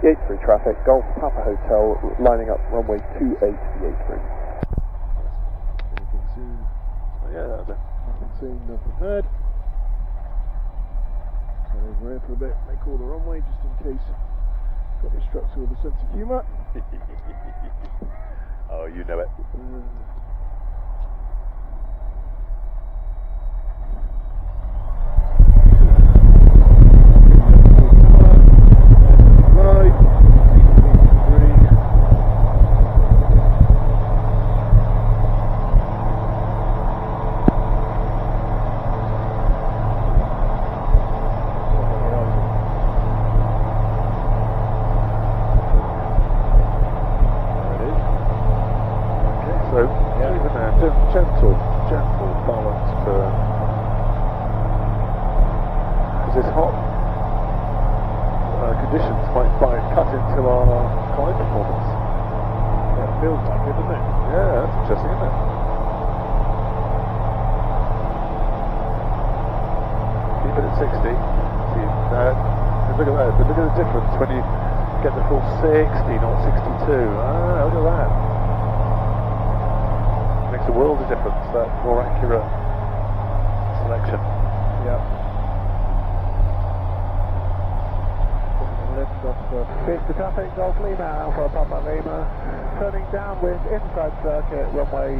Yates 3 traffic, Golf Papa Hotel, lining up runway 28 for Yates 3. Anything seen? Oh, yeah, that was it. Nothing seen, nothing heard. Turn over here for a bit, make all the runway just in case got distracted with a sense of humour. Oh, you know it. Gentle balance turn. Because this hot conditions might cut into our climb performance. Yeah, it feels like it, doesn't it? Yeah, that's interesting, isn't it? Keep it at 60. See, look at that. But look at the difference when you get the full 60, not 62. Ah, look at that. Makes a world of difference, that more accurate selection. Yeah. Lift off the fifth traffic, Golf Lima, Alpha Papa Lima, turning downwind inside circuit, runway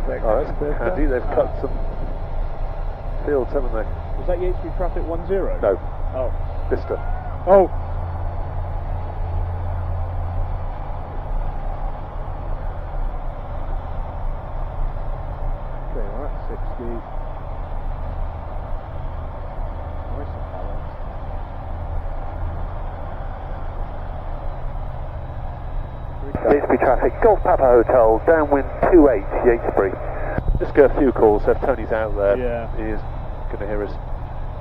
16. Oh, that's handy, they've cut some fields, haven't they? Was that Yates 3 traffic 10? No. Oh. Vista. Oh! Okay, well that's 60. Nice and balanced. Yates 3 traffic, Golf Papa Hotel, downwind 28, Yates 3. Just get a few calls, so if Tony's out there, Yeah. he is going to hear us.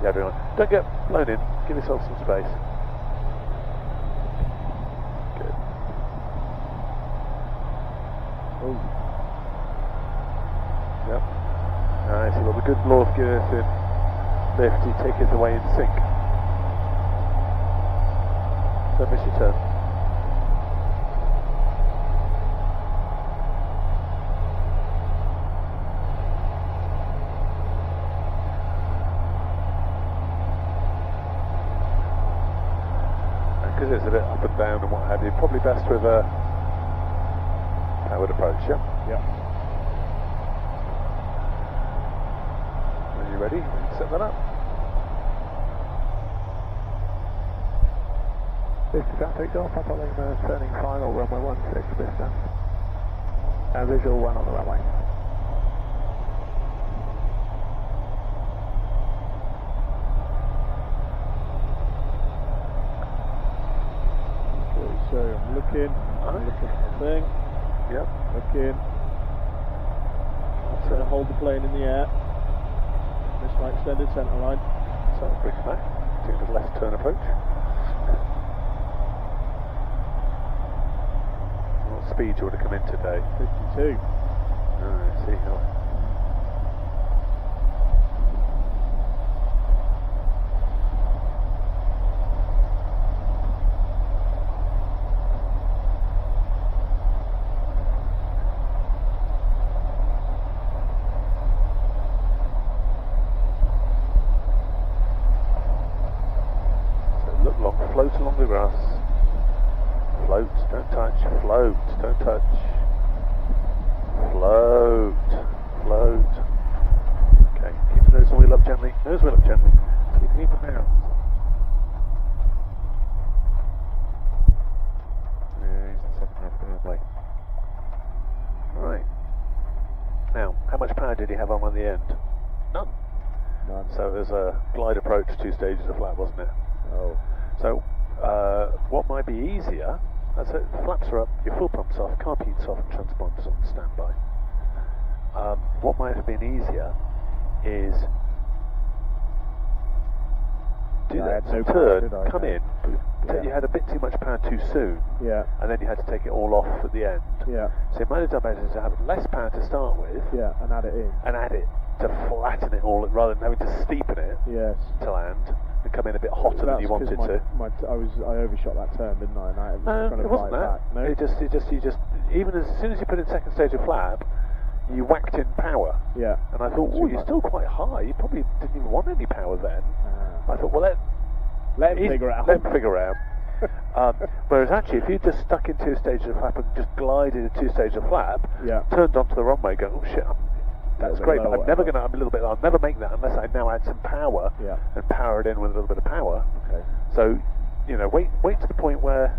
Yeah, everyone. Don't get blown in, give yourself some space. Good. Oh. Yep. Nice, you've got the good law of giving us in lift, you take it away in sync. Don't miss your turn. Because it's a bit up and down and what have you, probably best with a powered approach, yeah? Yeah. Are you ready? Set that up. Vista traffic, Golf Papa Lima, turning final, runway 16, Vista. And visual 1 on the runway. So I'm looking at the thing, Yep. looking, I'm trying to hold the plane in the air, miss my extended centre line. So bring it back. Take the left turn approach. What speed do you want to come in today? 52. I see how. Float along the grass. Float, don't touch. Float, don't touch. Float, float. Okay, keep the nose and wheel up gently. Nose wheel up gently. So you can keep it down. There's the second half going away. Right. Now, how much power did he have on the end? None. None. So there's a glide approach, 2 stages of flat, wasn't it? Oh. So, what might be easier, that's it, flaps are up, your fuel pump's off, carb heat's off, and transponder's on standby. What might have been easier is do that turn, come in, but you had a bit too much power too soon, Yeah. and then you had to take it all off at the end. Yeah. So it might have done better to have less power to start with, Yeah, and add it in. and add it to flatten it all rather than having to steepen it Yes. to land. and come in a bit hotter than you wanted to. I overshot that turn, didn't I? And I was No, trying to it wasn't fight that. back. No? You just, even as soon as you put in second stage of flap, you whacked in power. Yeah. And I thought, oh, you're still quite high. You probably didn't even want any power then. I thought, well, let him figure out. Let him figure out. Whereas actually, if you just stuck in 2 stages of flap and just glided in 2 stages of flap, turned onto the runway, going, oh shit, that's great, but I'm never I'll never make that unless I now add some power and power it in with a little bit of power. Okay. So, you know, wait to the point where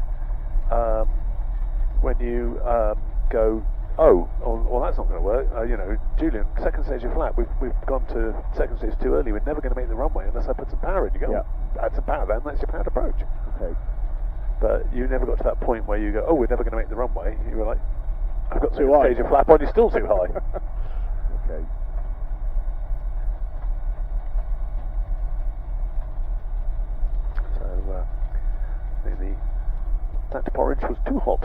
when you go, oh, well, that's not going to work. You know, Julian, second stage of flap, we've gone to second stage too early. We're never going to make the runway unless I put some power in. You go, add some power then, that's your powered approach. Okay. But you never got to that point where you go, oh, we're never going to make the runway. You were like, I've got Too second high. stage of flap on, you're still too high. Okay. So, that porridge was too hot.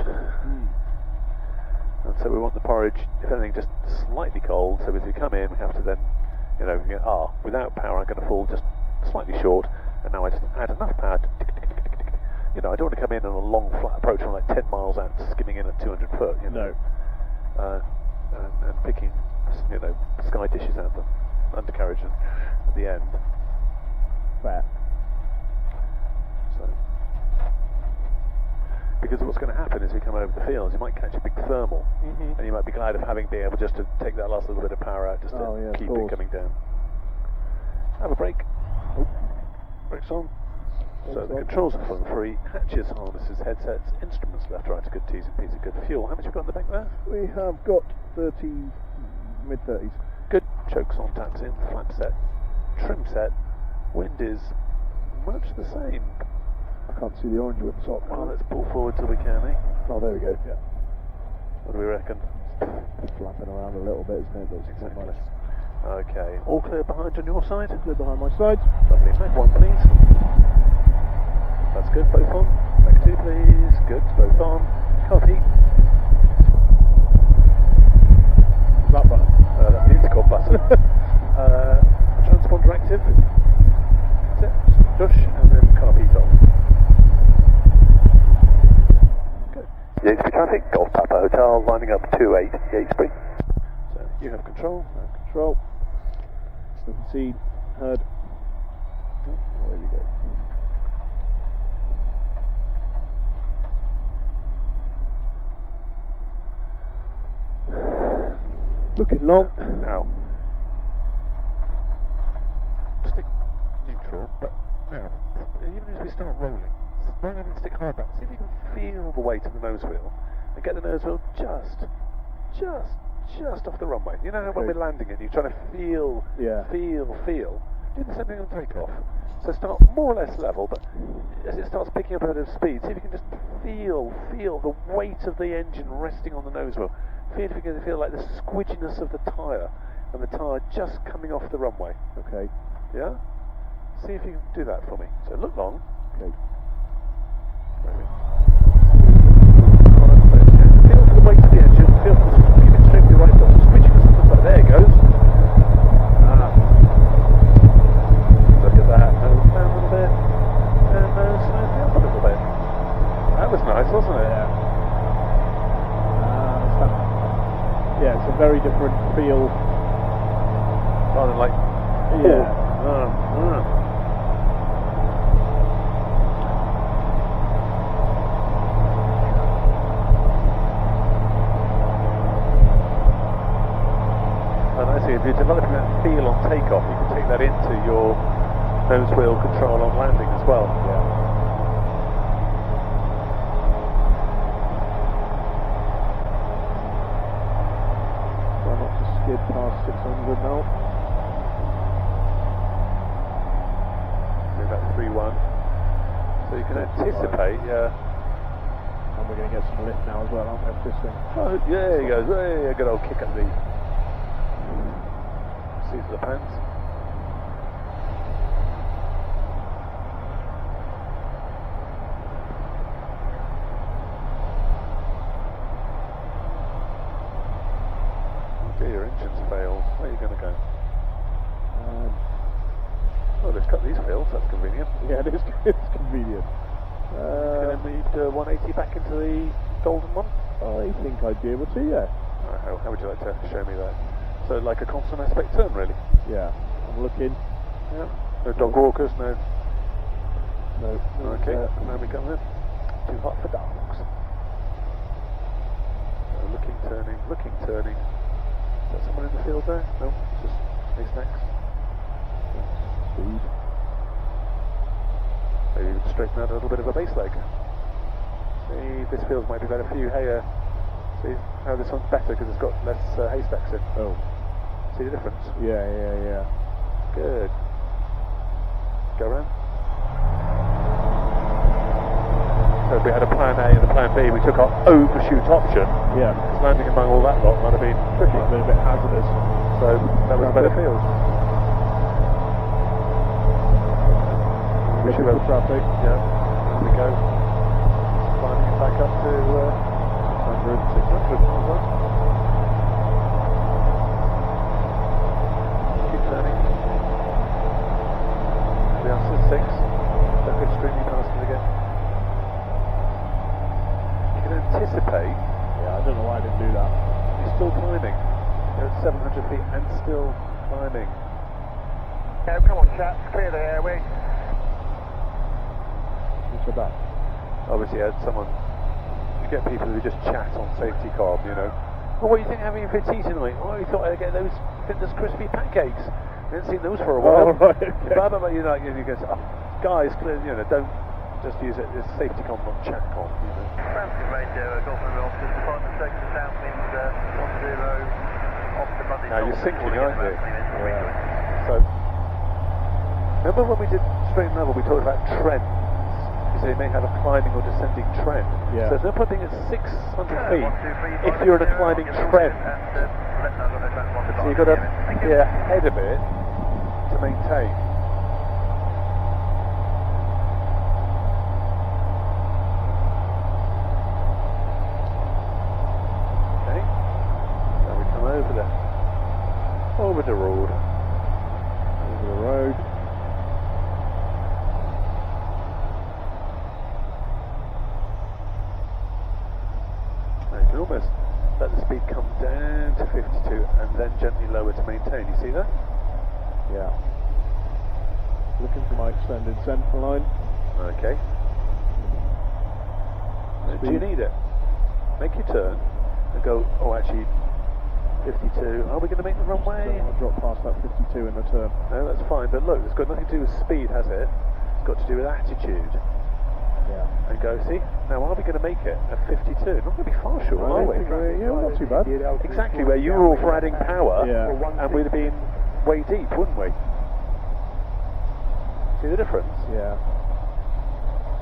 And so we want the porridge, if anything, just slightly cold, so as we come in, we have to then, you know, without power I'm going to fall just slightly short, and now I just add enough power to tick, tick, tick, tick, tick. You know, I don't want to come in on a long flat approach on like 10 miles out, skimming in at 200 foot, you know. No. And picking, you know, sky dishes out the undercarriage at the end. Fair. So, because what's going to happen is we come over the fields, you might catch a big thermal, and you might be glad of been able just to take that last little bit of power out just to keep it coming down. Have a break. Brakes on. So the controls are fun free, hatches, harnesses, headsets, instruments, left, right, good T's and P's are good. Fuel, how much have you got in the bank there? We have got 30, mid-30s. Good. Chokes on, taps in, flap set, trim set, wind is much the same. I can't see the orange with the top. Well, let's pull forward till we can, eh? Oh, there we go. Yeah. What do we reckon? It's flapping around a little bit, isn't it? But it's not Exactly. much. Okay, all clear behind on your side? Clear behind my side. Lovely. Back one, please. That's good, both on. Back two, please. Good, both on. Copy. That button. That's the intercom button. Transponder active. That's it. Push and then car heat on. Good. Yatesbury traffic, Golf Papa Hotel, lining up 28 Yatesbury. So you have control. Control. So you can see, heard. Oh, there we go. Looking long. Now, stick neutral, but now, even as we start rolling, don't have to stick hard back. See if you can feel the weight of the nose wheel and get the nose wheel just off the runway. You know how when we're landing and you're trying to feel. Do the same thing on takeoff. So start more or less level, but as it starts picking up a bit of speed, see if you can just feel the weight of the engine resting on the nose wheel. Feel if you can feel like the squidginess of the tyre, and the tyre just coming off the runway. Okay. Yeah? See if you can do that for me. So look long. Okay. Feel for the weight of the engine, feel for keep it straight to the right, the squidginess of the tyre. There it goes. Look at that. Nose down a little bit. And nose slightly up a little bit. That was nice, wasn't it? Yeah, it's a very different feel. Rather than like, And I see if you're developing that feel on takeoff, you can take that into your nose wheel control on landing as well. Skid past 600 now. So about 3-1. So you can anticipate, And we're going to get some lift now as well, aren't we, off this thing? Oh, yeah, there he goes. Hey, a good old kick up the seat of the pants. Your engine's failed. Where are you going to go? Oh, lift cut these fields, that's convenient. Yeah, it's convenient. Can I lead 180 back into the golden one? I think I'd be able to, yeah. How would you like to show me that? So like a constant aspect turn, really? Yeah, I'm looking. Yeah. No dog walkers, no. No. Okay, now we come in. Too hot for dogs. So looking, turning. Is that someone in the field there? No, just haystacks. Speed. Maybe you can straighten out a little bit of a base leg. See, this field might be better for you. Hey, see how this one's better because it's got less haystacks in. Oh. See the difference? Yeah. Good. Go around. So if we had a plan A and a plan B, we took our overshoot option. Yeah. Because landing among all that lot might have been tricky. Might have been a bit hazardous. So that was a better field. We should have traffic. Yeah. There we go. Climbing it back up to 600. Well. Keep turning. We are to 6. Don't go extremely past it again. You can anticipate. Yeah, I don't know why I didn't do that. You're still climbing. You're at 700 feet and still climbing. Yeah, come on, chaps, clear the airway. What's that? Obviously, had someone. You get people who just chat on safety comm, you know. Oh, what do you think of having for tea tonight? Oh, we thought I'd get those Fitness crispy pancakes. We haven't seen those for a while. Oh, right, okay. Blah, blah, blah, you know, you go, oh, guys, clear, you know, don't just use it as safety comm, not chat comm, you know. Francis Radio, Golf November Officer, department sector downwind 10 off the Monday. Now you're sinking, aren't you? Yeah. So, remember when we did straight and level, we talked about trends. You say you may have a climbing or descending trend. Yeah. So there's no point being at 600 feet if you're in a climbing trend. So you've got to be ahead of it to maintain. Okay. Now we come over the road. Over the road. Now you can almost let the speed come down to 52 and then gently lower to maintain. You see that? Yeah. Looking for my extended centre line. Okay. Do you need it? Make your turn and go, oh actually 52. Are we going to make the runway? I'll drop past that 52 in the turn. No, that's fine, but look, it's got nothing to do with speed, has it? It's got to do with attitude. Yeah. And go, see, now are we going to make it at 52? Not going to be far short, are we? Yeah, not too bad. Exactly, where you were all for adding power, Yeah. and we'd have been way deep, wouldn't we? See the difference? Yeah.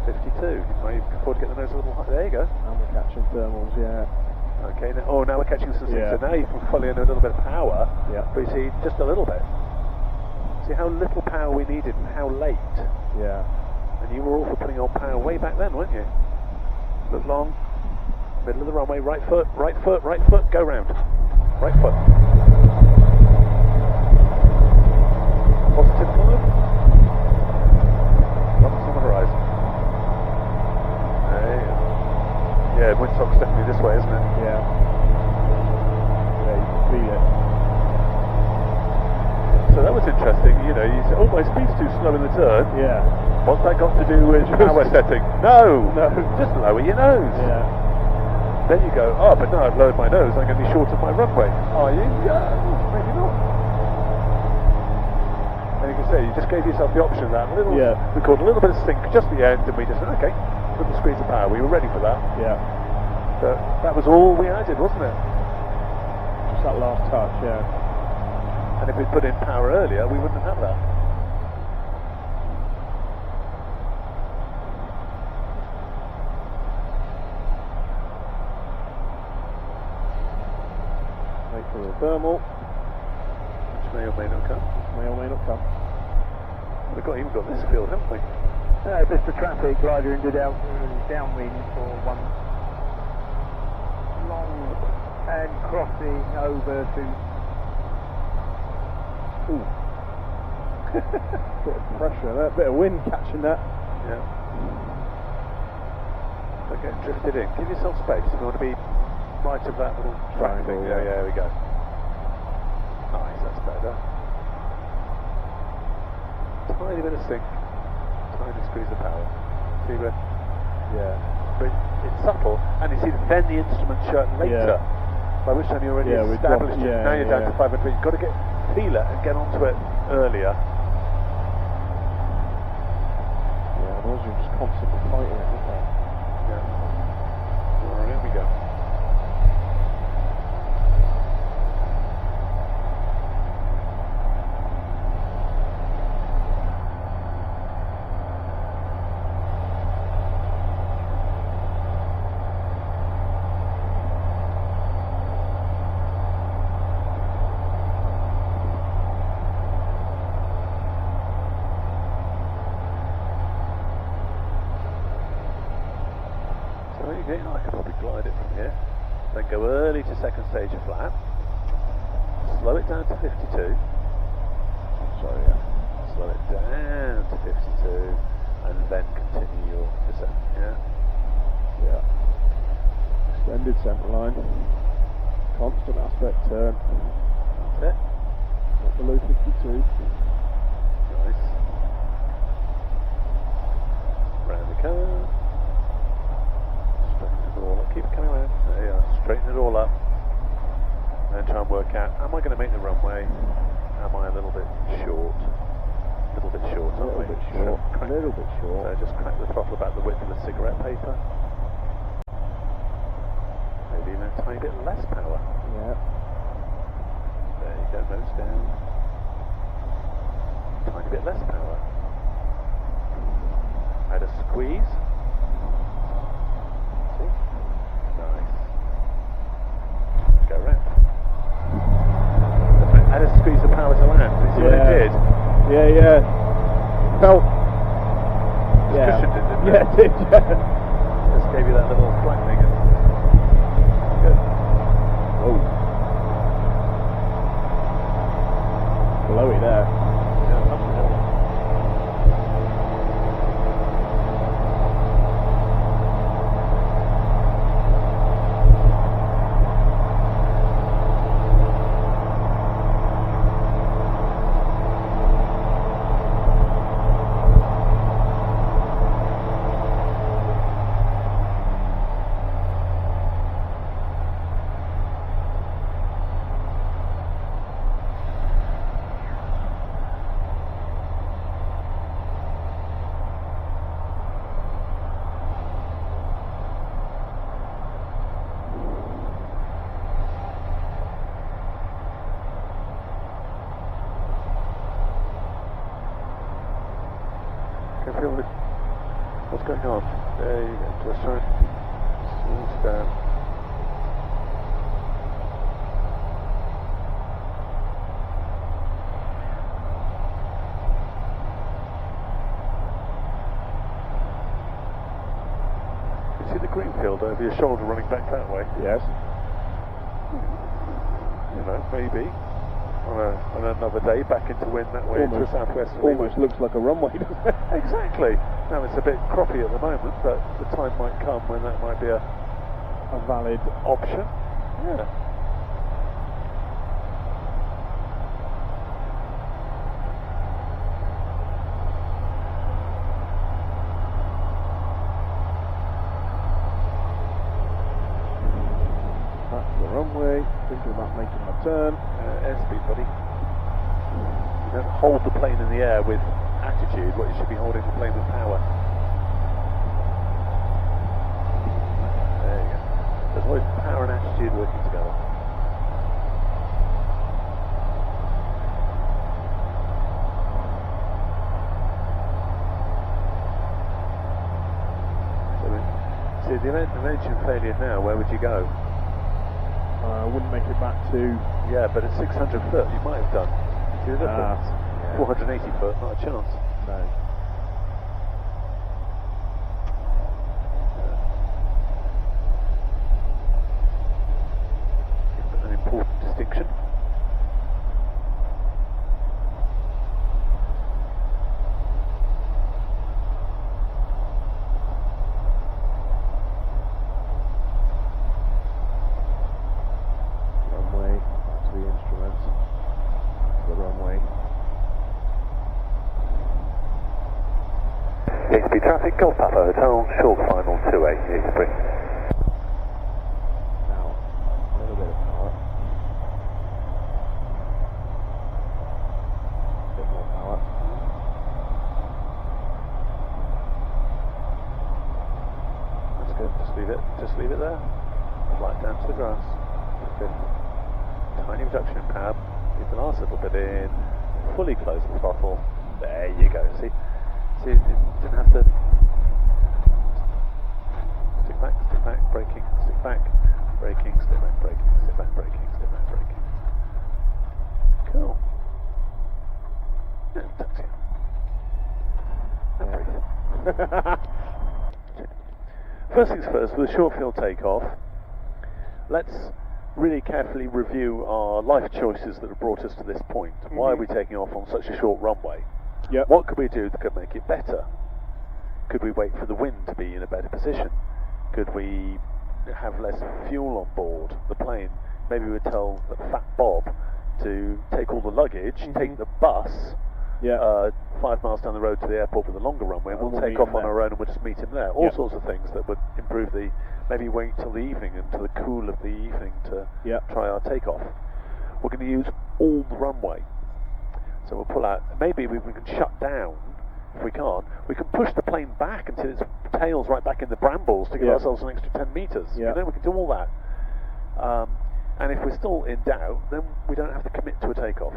52. You might afford to get the nose a little higher. There you go. And we're catching thermals, yeah. Okay, now we're catching some things. Yeah. So now you can fully in a little bit of power, Yeah. but you see, just a little bit. See how little power we needed and how late. Yeah. And you were all for putting on power way back then, weren't you? Look long, middle of the runway, right foot, go round. Right foot. Positive climb. Bumps on the horizon. Yeah, windsock's definitely this way, isn't it? Yeah. Yeah, you can feel it. So that was interesting, you know, you said, oh, my speed's too slow in the turn. Yeah. What's that got to do with power setting? No, just lower your nose. Yeah. Then you go, oh, but now I've lowered my nose, I'm going to be short of my runway. Are you? Yeah, maybe not. And you can say, you just gave yourself the option of that little, we caught a little bit of sink just at the end, and we just said, okay, little squeeze of power, we were ready for that. Yeah. But that was all we added, wasn't it? Just that last touch, yeah. And if we'd put in power earlier, we wouldn't have that. Wait for the thermal. Which may or may not come. May or may not come. We've even got this field, haven't we? Mr. Traffic, glider into downwind for one long and crossing over to... Ooh. Bit of pressure there, bit of wind catching that. Yeah. Don't get drifted in. Give yourself space. You want to be right of that little track thing. Triangle, Yeah, yeah. there we go. Nice, that's better. Tiny bit of sink. Tiny squeeze of power. See where? Yeah. But it's subtle, and you see then the instrument shut later. Yeah. By which time you're already established it. Now you're down to 500 feet. You've got to feel it and get onto it earlier. Yeah, otherwise you're just constantly fighting it, aren't they? Yeah. Alright, here we go. I could probably glide it from here. Then go early to second stage of flat. Slow it down to 52. Sorry, yeah. Slow it down to 52. And then continue your descent. Yeah? Yeah. Extended centre line. Constant aspect turn. That's it. Not below 52. Nice. Round the curve. Straighten it all up. Keep it coming around. There you are. Straighten it all up. And try and work out, am I going to make the runway? Am I a little bit short? A little bit short, A aren't little we? bit short. A Crack- little bit short. So just crack the throttle about the width of the cigarette paper. Maybe even a tiny bit less power. Yeah. There you go, nose down. Tiny bit less power. Add a squeeze. See? Nice. Go round. Add a squeeze of power to land. You see what it did? Yeah, yeah. Felt. Yeah. Cushioned it, didn't it? Yeah, it did, yeah. Just gave you that little flattening. Good. Oh. Blowy there. Yeah, up the hill. Can you feel what's going on? There you go. Just try and smooth down. You see the green field over your shoulder running back that way? Yes. You know, maybe on another day back into wind that way into the southwest. Almost looks like a runway, doesn't it? Exactly. Now it's a bit croppy at the moment, but the time might come when that might be a valid option. Yeah. That's the runway. Thinking about making my turn. Airspeed, buddy. You don't hold the plane in the air with attitude. What you should be holding the plane with power. There you go. There's always power and attitude working together. So, see, the event of engine failure now, where would you go? I wouldn't make it back to. Yeah, but at 600 foot, you might have done. See the difference? Yeah. 480 foot, not a chance. No. An important distinction. HB traffic, Golf Papa Hotel, short final 2883. Now, a little bit of power. A bit more power. That's good, just leave it there. Flight down to the grass. Good. Tiny reduction in power. Keep the last little bit in. Fully close the throttle. There you go. See, it didn't have to stick back, braking, stick back, braking, stick back, braking, stick back, braking, stick back, braking. Cool. And taxi. And breathe. First things first, with a short field takeoff, let's really carefully review our life choices that have brought us to this point. Why are we taking off on such a short runway? Yep. What could we do that could make it better? Could we wait for the wind to be in a better position? Could we have less fuel on board the plane? Maybe we'd tell the Fat Bob to take all the luggage, take the bus, 5 miles down the road to the airport with a longer runway, and we'll take off on our own and we'll just meet him there. All sorts of things that would improve the, maybe wait till the evening, until the cool of the evening to try our takeoff. We're going to use all the runway. So we'll pull out, maybe we can shut down. If we can't, we can push the plane back until its tail's right back in the brambles to give ourselves an extra 10 metres. You know, we can do all that. And if we're still in doubt, then we don't have to commit to a takeoff.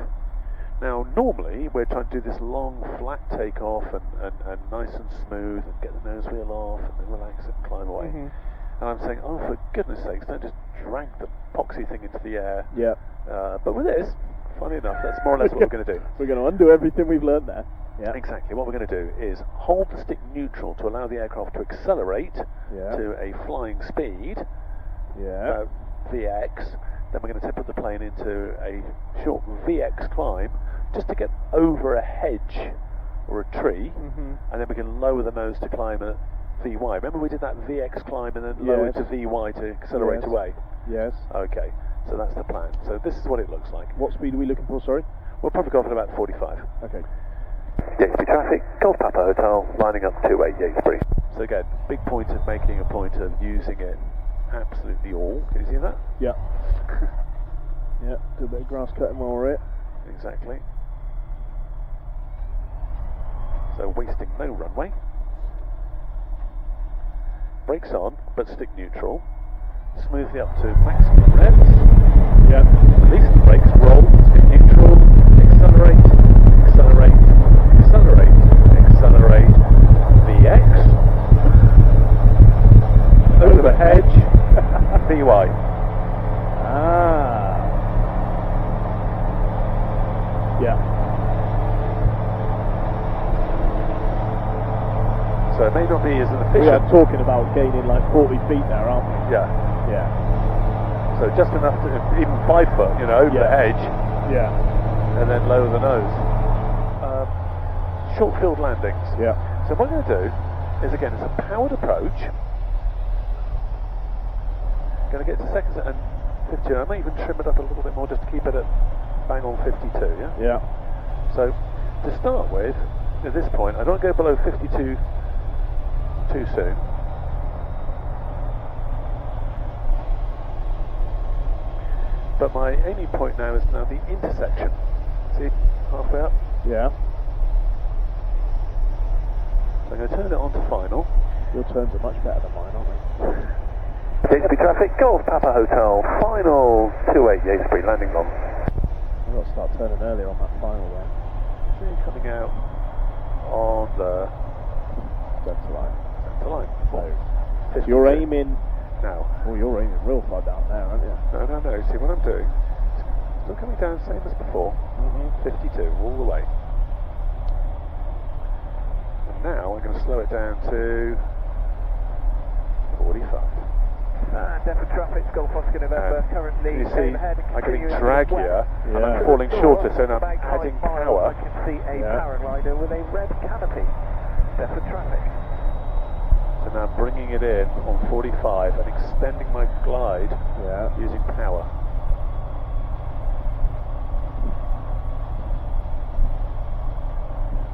Now, normally, we're trying to do this long, flat takeoff and nice and smooth and get the nose wheel off and then relax it and climb away. And I'm saying, oh, for goodness sakes, don't just drag the poxy thing into the air. But with this, funny enough, that's more or less what we're going to do. We're going to undo everything we've learned there. Exactly. What we're going to do is hold the stick neutral to allow the aircraft to accelerate to a flying speed, VX. Then we're going to put the plane into a short VX climb just to get over a hedge or a tree, and then we can lower the nose to climb a VY. Remember we did that VX climb and then lower it to VY to accelerate away? Yes. Okay, so that's the plan. So this is what it looks like. What speed are we looking for, sorry? We'll probably go off at about 45. Okay. DXB traffic, Golf Papa Hotel, lining up 2883. So again, big point of making a point of using it absolutely all. Can you see that? Yeah. Do a bit of grass cutting while we're here. Exactly. So wasting no runway. Brakes on, but stick neutral. Smoothly up to maximum revs. Release the brakes, roll, stick neutral, accelerate, accelerate, accelerate, accelerate, VX. Over the hedge, VY. So it may not be as efficient. We are talking about gaining like 40 feet there, aren't we? Yeah. So just enough to, even 5 foot, you know, over the edge. And then lower the nose. Short field landings. So what I'm going to do is, again, it's a powered approach. Going to get to seconds and 52. I may even trim it up a little bit more just to keep it at bang on 52, So to start with, at this point, I don't go below 52 too soon. But my aiming point now is now the intersection. See, halfway up? So I'm going to turn it on to final. Your turns are much better than mine, aren't they? DXB traffic, Golf Papa Hotel, final 2883, landing on. I've got to start turning earlier on that final there. See, coming out on the centre line. So you're aiming now. Oh, you're aiming real far down there, aren't you? No. See what I'm doing? Still coming down, same as before. 52 all the way. And now I'm going to slow it down to 45. Denver traffic, Golf Oscar November, currently you see, I'm getting drag here, and I'm falling shorter, so now I'm adding power. I can see a paraglider with a red canopy. Denver traffic. So now I'm bringing it in on 45 and extending my glide using power.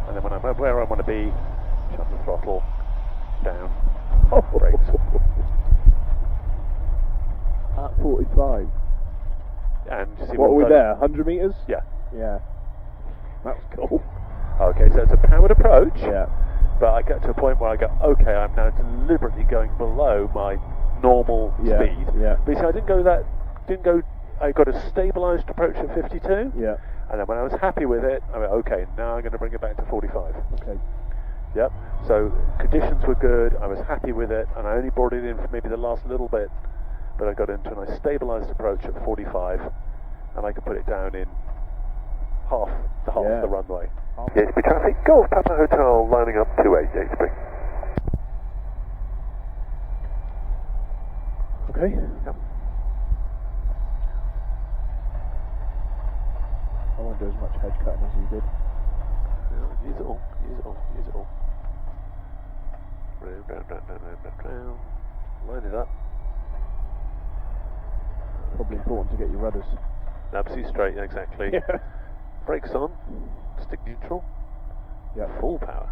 And then when I'm where I want to be, Shut the throttle down. Oh. Brakes. At 45. And you see What are we we've there? 100 metres? Yeah. Yeah. That's cool. Okay, so it's a powered approach. Yeah. But I get to a point where I go, okay, I'm now deliberately going below my normal Yeah, speed. yeah. But you see, I got a stabilised approach at 52. Yeah. And then when I was happy with it, I went, okay, now I'm going to bring it back to 45. Okay. Yep. So conditions were good, I was happy with it, and I only brought it in for maybe the last little bit, but I got into a nice stabilised approach at 45, and I could put it down in half the runway. HB traffic, Golf Papa Hotel, lining up 28 HB. Okay. Yep. I won't do as much hedge cutting as you did. Use it all, use it all, use it all. Round. Line it up. Probably important to get your rudders. Absolutely straight, exactly. Yeah. Brakes on, stick neutral. Yeah. Full power.